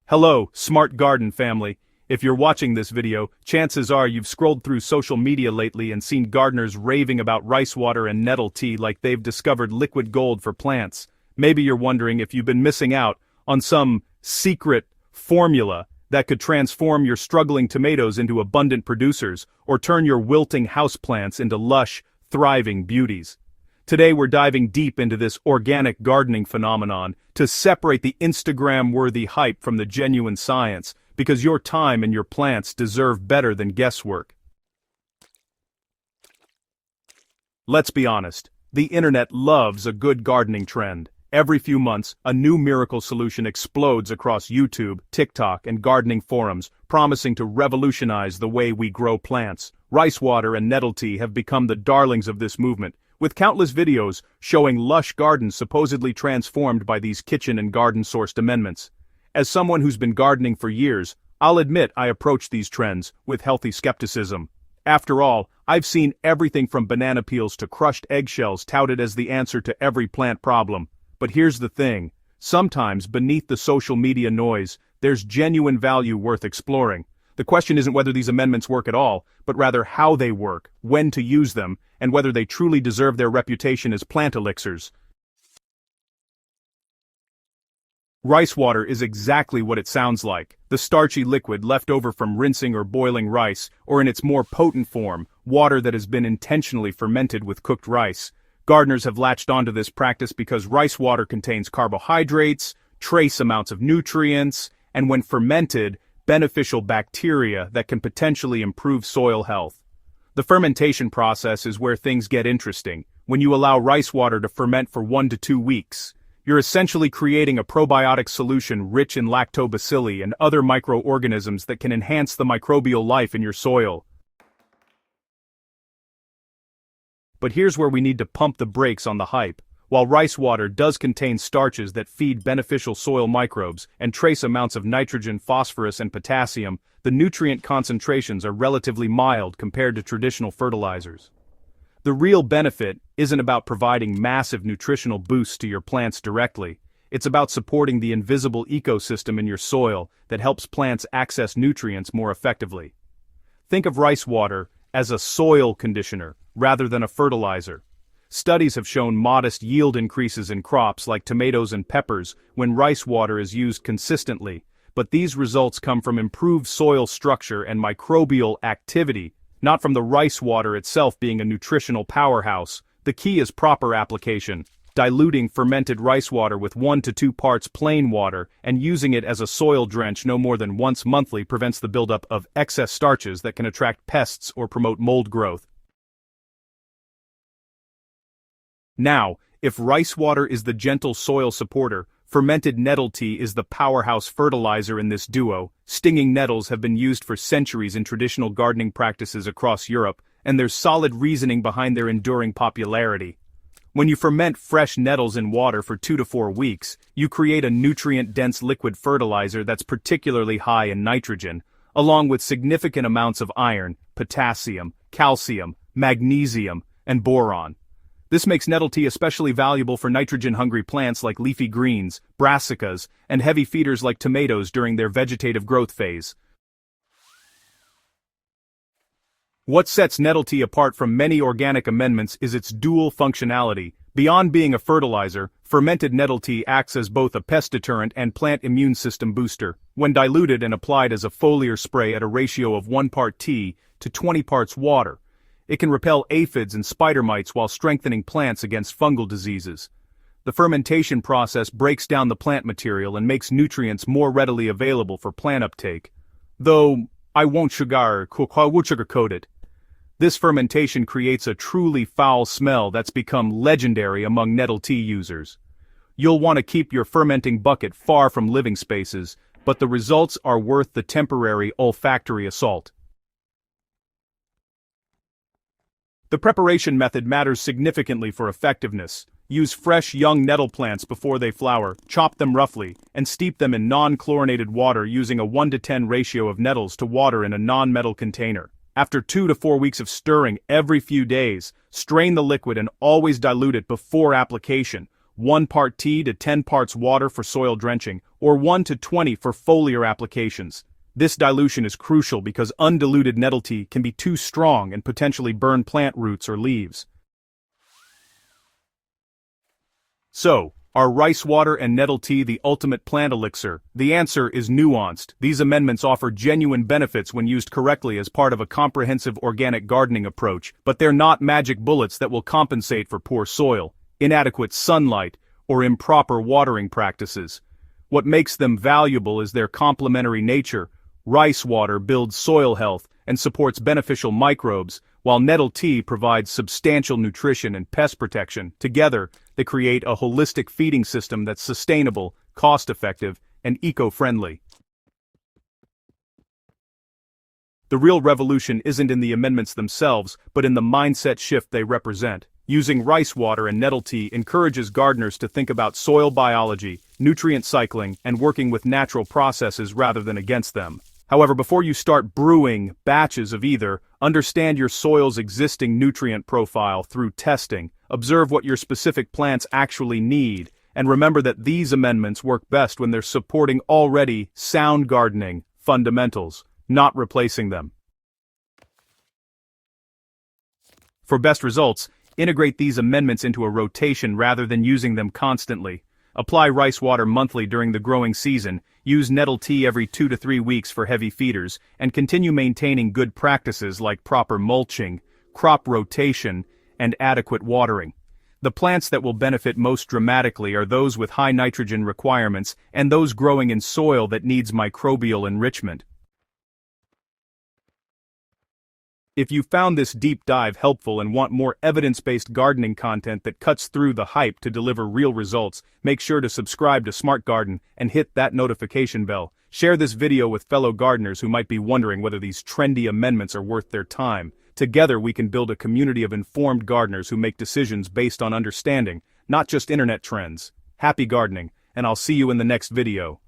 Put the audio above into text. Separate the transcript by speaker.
Speaker 1: Hello, Smart Garden family. If you're watching this video, chances are you've scrolled through social media lately and seen gardeners raving about rice water and nettle tea like they've discovered liquid gold for plants. Maybe you're wondering if you've been missing out on some secret formula that could transform your struggling tomatoes into abundant producers or turn your wilting houseplants into lush, thriving beauties. Today we're diving deep into this organic gardening phenomenon to separate the Instagram-worthy hype from the genuine science, because your time and your plants deserve better than guesswork. Let's be honest, the internet loves a good gardening trend. Every few months, a new miracle solution explodes across YouTube, TikTok, and gardening forums, promising to revolutionize the way we grow plants. Rice water and nettle tea have become the darlings of this movement, with countless videos showing lush gardens supposedly transformed by these kitchen and garden-sourced amendments. As someone who's been gardening for years, I'll admit I approach these trends with healthy skepticism. After all, I've seen everything from banana peels to crushed eggshells touted as the answer to every plant problem. But here's the thing, sometimes beneath the social media noise, there's genuine value worth exploring. The question isn't whether these amendments work at all, but rather how they work, when to use them, and whether they truly deserve their reputation as plant elixirs. Rice water is exactly what it sounds like, the starchy liquid left over from rinsing or boiling rice, or in its more potent form, water that has been intentionally fermented with cooked rice. Gardeners have latched onto this practice because rice water contains carbohydrates, trace amounts of nutrients, and when fermented, beneficial bacteria that can potentially improve soil health. The fermentation process is where things get interesting. When you allow rice water to ferment for 1 to 2 weeks, you're essentially creating a probiotic solution rich in lactobacilli and other microorganisms that can enhance the microbial life in your soil. But here's where we need to pump the brakes on the hype. While rice water does contain starches that feed beneficial soil microbes and trace amounts of nitrogen, phosphorus, and potassium, the nutrient concentrations are relatively mild compared to traditional fertilizers. The real benefit isn't about providing massive nutritional boosts to your plants directly. It's about supporting the invisible ecosystem in your soil that helps plants access nutrients more effectively. Think of rice water as a soil conditioner rather than a fertilizer. Studies have shown modest yield increases in crops like tomatoes and peppers when rice water is used consistently, but these results come from improved soil structure and microbial activity, not from the rice water itself being a nutritional powerhouse. The key is proper application. Diluting fermented rice water with 1 to 2 parts plain water and using it as a soil drench no more than once monthly prevents the buildup of excess starches that can attract pests or promote mold growth. Now, if rice water is the gentle soil supporter, fermented nettle tea is the powerhouse fertilizer in this duo. Stinging nettles have been used for centuries in traditional gardening practices across Europe, and there's solid reasoning behind their enduring popularity. When you ferment fresh nettles in water for 2 to 4 weeks, you create a nutrient-dense liquid fertilizer that's particularly high in nitrogen, along with significant amounts of iron, potassium, calcium, magnesium, and boron. This makes nettle tea especially valuable for nitrogen-hungry plants like leafy greens, brassicas, and heavy feeders like tomatoes during their vegetative growth phase. What sets nettle tea apart from many organic amendments is its dual functionality. Beyond being a fertilizer, fermented nettle tea acts as both a pest deterrent and plant immune system booster. When diluted and applied as a foliar spray at a ratio of 1 part tea to 20 parts water, it can repel aphids and spider mites while strengthening plants against fungal diseases. The fermentation process breaks down the plant material and makes nutrients more readily available for plant uptake. Though, I won't sugarcoat it. This fermentation creates a truly foul smell that's become legendary among nettle tea users. You'll want to keep your fermenting bucket far from living spaces, but the results are worth the temporary olfactory assault. The preparation method matters significantly for effectiveness. Use fresh young nettle plants before they flower, chop them roughly, and steep them in non-chlorinated water using a 1 to 10 ratio of nettles to water in a non-metal container. After 2 to 4 weeks of stirring every few days, strain the liquid and always dilute it before application. 1 part tea to 10 parts water for soil drenching, or 1 to 20 for foliar applications. This dilution is crucial because undiluted nettle tea can be too strong and potentially burn plant roots or leaves. So, are rice water and nettle tea the ultimate plant elixir? The answer is nuanced. These amendments offer genuine benefits when used correctly as part of a comprehensive organic gardening approach, but they're not magic bullets that will compensate for poor soil, inadequate sunlight, or improper watering practices. What makes them valuable is their complementary nature. Rice water builds soil health and supports beneficial microbes, while nettle tea provides substantial nutrition and pest protection. Together, they create a holistic feeding system that's sustainable, cost-effective, and eco-friendly. The real revolution isn't in the amendments themselves, but in the mindset shift they represent. Using rice water and nettle tea encourages gardeners to think about soil biology, nutrient cycling, and working with natural processes rather than against them. However, before you start brewing batches of either, understand your soil's existing nutrient profile through testing, observe what your specific plants actually need, and remember that these amendments work best when they're supporting already sound gardening fundamentals, not replacing them. For best results, integrate these amendments into a rotation rather than using them constantly. Apply rice water monthly during the growing season, use nettle tea every 2 to 3 weeks for heavy feeders, and continue maintaining good practices like proper mulching, crop rotation, and adequate watering. The plants that will benefit most dramatically are those with high nitrogen requirements and those growing in soil that needs microbial enrichment. If you found this deep dive helpful and want more evidence-based gardening content that cuts through the hype to deliver real results, make sure to subscribe to Smart Garden and hit that notification bell. Share this video with fellow gardeners who might be wondering whether these trendy amendments are worth their time. Together we can build a community of informed gardeners who make decisions based on understanding, not just internet trends. Happy gardening, and I'll see you in the next video.